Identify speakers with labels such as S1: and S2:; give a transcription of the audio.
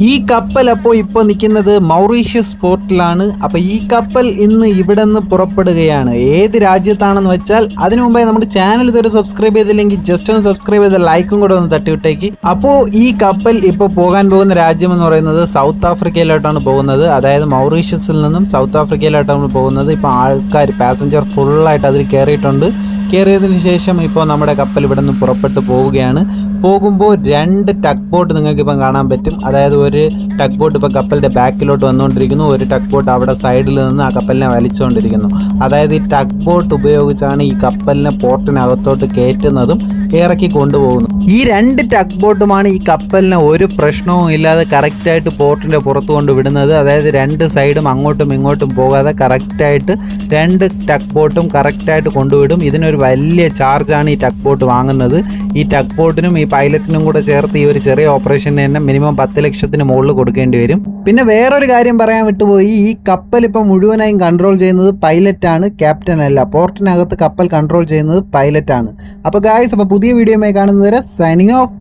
S1: ഈ കപ്പൽ അപ്പോൾ ഇപ്പോൾ നിൽക്കുന്നത് മൗറീഷ്യസ് പോർട്ടിലാണ്. അപ്പോൾ ഈ കപ്പൽ ഇന്ന് ഇവിടെ നിന്ന് പുറപ്പെടുകയാണ്. ഏത് രാജ്യത്താണെന്ന് വെച്ചാൽ അതിനു മുമ്പേ നമ്മുടെ ചാനൽ ഇതുവരെ സബ്സ്ക്രൈബ് ചെയ്തില്ലെങ്കിൽ ജസ്റ്റ് ഒന്ന് സബ്സ്ക്രൈബ് ചെയ്ത് ലൈക്കും കൂടെ ഒന്ന് തട്ടിവിട്ടേക്ക്. അപ്പോൾ ഈ കപ്പൽ ഇപ്പോൾ പോകാൻ പോകുന്ന രാജ്യം എന്ന് പറയുന്നത് സൗത്ത് ആഫ്രിക്കയിലോട്ടാണ് പോകുന്നത്. അതായത് മൗറീഷ്യസിൽ നിന്നും സൗത്ത് ആഫ്രിക്കയിലോട്ടാണ് പോകുന്നത്. ഇപ്പോൾ ആൾക്കാർ പാസഞ്ചർ ഫുള്ളായിട്ട് അതിൽ കയറിയിട്ടുണ്ട്. കയറിയതിന് ശേഷം ഇപ്പോൾ നമ്മുടെ കപ്പൽ ഇവിടെ നിന്ന് പുറപ്പെട്ട് പോവുകയാണ്. പോകുമ്പോൾ രണ്ട് ടഗ് ബോട്ട് നിങ്ങൾക്ക് ഇപ്പം കാണാൻ പറ്റും. അതായത് ഒരു ടഗ് ബോട്ട് ഇപ്പോൾ കപ്പലിൻ്റെ ബാക്കിലോട്ട് വന്നുകൊണ്ടിരിക്കുന്നു, ഒരു ടഗ് ബോട്ട് അവിടെ സൈഡിൽ നിന്ന് ആ കപ്പലിനെ വലിച്ചുകൊണ്ടിരിക്കുന്നു. അതായത് ഈ ടഗ് ബോട്ട് ഉപയോഗിച്ചാണ് ഈ കപ്പലിനെ പോർട്ടിനകത്തോട്ട് കയറ്റുന്നതും ഇറക്കി കൊണ്ടുപോകുന്നു. ഈ രണ്ട് ടഗ് ബോട്ടുമാണ് ഈ കപ്പലിനെ ഒരു പ്രശ്നവും ഇല്ലാതെ കറക്റ്റായിട്ട് പോർട്ടിൻ്റെ പുറത്ത് കൊണ്ട് വിടുന്നത്. അതായത് രണ്ട് സൈഡും അങ്ങോട്ടും ഇങ്ങോട്ടും പോകാതെ കറക്റ്റായിട്ട് രണ്ട് ടഗ് ബോട്ടും കറക്റ്റായിട്ട് കൊണ്ടുവിടും. ഇതിനൊരു വലിയ ചാർജാണ് ഈ ടഗ് ബോട്ട് വാങ്ങുന്നത്. ഈ ടഗ് ബോട്ടിനും ഈ പൈലറ്റിനും കൂടെ ചേർത്ത് ഈ ഒരു ചെറിയ ഓപ്പറേഷന് തന്നെ മിനിമം 10 ലക്ഷത്തിന് മുകളിൽ കൊടുക്കേണ്ടി വരും. പിന്നെ വേറൊരു കാര്യം പറയാൻ വിട്ടുപോയി, ഈ കപ്പൽ ഇപ്പം മുഴുവനായും കൺട്രോൾ ചെയ്യുന്നത് പൈലറ്റാണ്, ക്യാപ്റ്റൻ അല്ല. പോർട്ടിനകത്ത് കപ്പൽ കൺട്രോൾ ചെയ്യുന്നത് പൈലറ്റാണ്. അപ്പോൾ ഗായ്സ്, അപ്പോൾ പുതിയ വീഡിയോയുമായി കാണുന്നത് വരെ സൈനിങ് ഓഫ്.